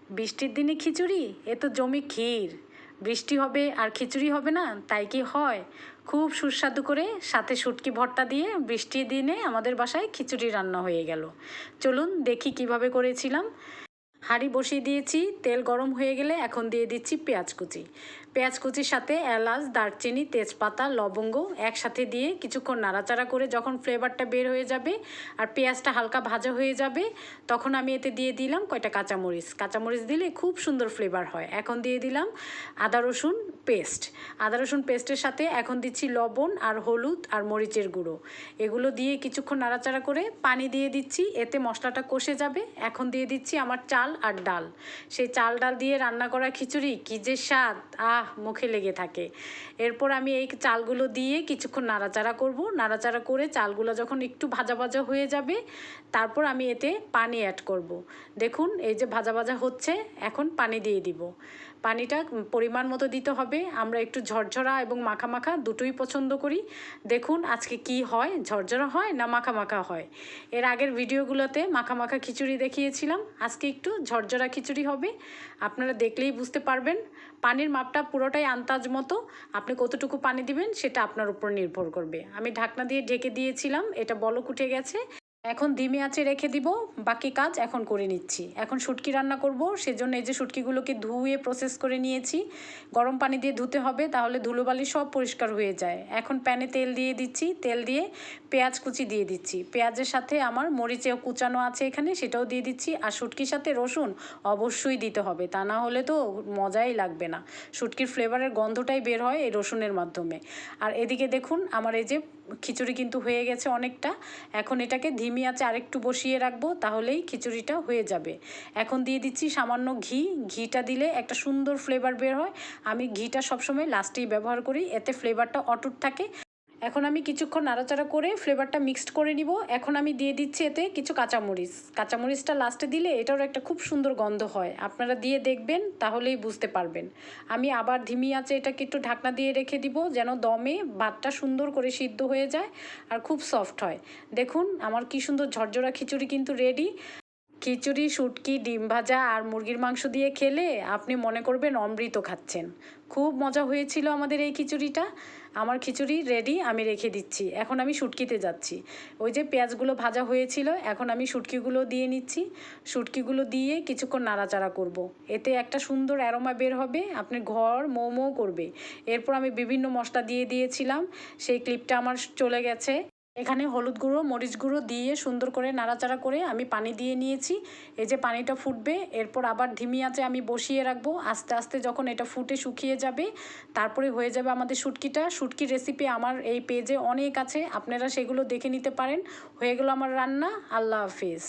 বৃষ্টির দিনে খিচুড়ি, এ তো জমি ক্ষীর। বৃষ্টি হবে আর খিচুড়ি হবে না, তাই কি হয়? খুব সুস্বাদু করে সাথে শুটকি ভর্তা দিয়ে বৃষ্টির দিনে আমাদের বাসায় খিচুড়ি রান্না হয়ে গেল। চলুন দেখি কিভাবে করেছিলাম। হাঁড়ি বসিয়ে দিয়েছি, তেল গরম হয়ে গেলে এখন দিয়ে দিচ্ছি পেঁয়াজ কুচি। পেঁয়াজ কুচির সাথে এলাচ, দারচিনি, তেজপাতা, লবঙ্গ একসাথে দিয়ে কিছুক্ষণ নাড়াচাড়া করে যখন ফ্লেভারটা বের হয়ে যাবে আর পেঁয়াজটা হালকা ভাজা হয়ে যাবে, তখন আমি এতে দিয়ে দিলাম কয়টা কাঁচামরিচ। কাঁচামরিচ দিলে খুব সুন্দর ফ্লেভার হয়। এখন দিয়ে দিলাম আদা রসুন পেস্ট। আদা রসুন পেস্টের সাথে এখন দিচ্ছি লবণ আর হলুদ আর মরিচের গুঁড়ো। এগুলো দিয়ে কিছুক্ষণ নাড়াচাড়া করে পানি দিয়ে দিচ্ছি, এতে মশলাটা কষে যাবে। এখন দিয়ে দিচ্ছি আমার চাল আর ডাল। সেই চাল ডাল দিয়ে রান্না করা খিচুড়ি কী যে স্বাদ, মুখে লেগে থাকে। এরপর আমি এই চালগুলো দিয়ে কিছুক্ষণ নাড়াচাড়া করব। নাড়াচাড়া করে চালগুলো যখন একটু ভাজা ভাজা হয়ে যাবে, তারপর আমি এতে পানি অ্যাড করব। দেখুন এই যে ভাজা ভাজা হচ্ছে, এখন পানি দিয়ে দিব। পানিটা পরিমাণ মতো দিতে হবে। আমরা একটু ঝরঝরা এবং মাখা মাখা দুটোই পছন্দ করি। দেখুন আজকে কি হয়, ঝরঝরা হয় না মাখা মাখা হয়। এর আগের ভিডিওগুলোতে মাখা মাখা খিচুড়ি দেখিয়েছিলাম, আজকে একটু ঝরঝরা খিচুড়ি হবে। আপনারা দেখলেই বুঝতে পারবেন। পানির মাপটা পুরোটাই আন্দাজ মতো, আপনি কতটুকু পানি দিবেন সেটা আপনার উপর নির্ভর করবে। আমি ঢাকনা দিয়ে ঢেকে দিয়েছিলাম, এটা বলক উঠে গেছে। এখন ধিমে আঁচে রেখে দিব, বাকি কাজ এখন করে নিচ্ছি। এখন শুটকি রান্না করব, সেজন্য এই যে শুটকিগুলোকে ধুয়ে প্রসেস করে নিয়েছি। গরম পানি দিয়ে ধুতে হবে, তাহলে ধুলোবালি সব পরিষ্কার হয়ে যায়। এখন প্যানে তেল দিয়ে দিচ্ছি, তেল দিয়ে পেঁয়াজ কুচি দিয়ে দিচ্ছি। পেঁয়াজের সাথে আমার মরিচেও কুচানো আছে এখানে, সেটাও দিয়ে দিচ্ছি। আর শুটকির সাথে রসুন অবশ্যই দিতে হবে, তা না হলে তো মজাই লাগবে না। শুটকির ফ্লেভারের গন্ধটাই বের হয় এই রসুনের মাধ্যমে। আর এদিকে দেখুন আমার এই যে খিচুড়ি কিন্তু হয়ে গেছে অনেকটা। এখন এটাকে ধিমি আঁচে আরেকটু বসিয়ে রাখবো, তাহলেই খিচুড়িটা হয়ে যাবে। এখন দিয়ে দিচ্ছি সামান্য ঘি। ঘিটা দিলে একটা সুন্দর ফ্লেভার বের হয়। আমি ঘিটা সবসময় লাস্টেই ব্যবহার করি, এতে ফ্লেভারটা অটুট থাকে। এখন আমি কিছুক্ষণ নাড়াচাড়া করে ফ্লেভারটা মিক্সড করে নিব। এখন আমি দিয়ে দিচ্ছি এতে কিছু কাঁচামরিচ। কাঁচামরিচটা লাস্টে দিলে এটারও একটা খুব সুন্দর গন্ধ হয়। আপনারা দিয়ে দেখবেন, তাহলেই বুঝতে পারবেন। আমি আবার ধিমি আঁচে এটাকে একটু ঢাকনা দিয়ে রেখে দিব, যেন দমে ভাতটা সুন্দর করে সিদ্ধ হয়ে যায় আর খুব সফট হয়। দেখুন আমার কি সুন্দর ঝরঝরা খিচুড়ি কিন্তু রেডি। খিচুড়ি, শুটকি, ডিম ভাজা আর মুরগির মাংস দিয়ে খেলে আপনি মনে করবেন অমৃত খাচ্ছেন। খুব মজা হয়েছিল আমাদের এই খিচুড়িটা। আমার খিচুড়ি রেডি, আমি রেখে দিচ্ছি। এখন আমি শুটকিতে যাচ্ছি। ওই যে পেঁয়াজগুলো ভাজা হয়েছিল, এখন আমি শুটকিগুলো দিয়ে নিচ্ছি। শুটকিগুলো দিয়ে কিছুক্ষণ নাড়াচাড়া করব। এতে একটা সুন্দর অ্যারোমা বের হবে, আপনি ঘর মৌ মৌ করবে। এরপর আমি বিভিন্ন মশলা দিয়ে দিয়েছিলাম, সেই ক্লিপটা আমার চলে গেছে। এখানে হলুদ গুঁড়ো, মরিচ গুঁড়ো দিয়ে সুন্দর করে নাড়াচাড়া করে আমি পানি দিয়ে নিয়েছি। এই যে পানিটা ফুটবে, এরপর আবার ধিমি আঁচে আমি বসিয়ে রাখবো। আস্তে আস্তে যখন এটা ফুটে শুকিয়ে যাবে, তারপরে হয়ে যাবে আমাদের শুটকিটা। শুটকির রেসিপি আমার এই পেজে অনেক আছে, আপনারা সেগুলো দেখে নিতে পারেন। হয়ে গেল আমার রান্না। আল্লাহ হাফিজ।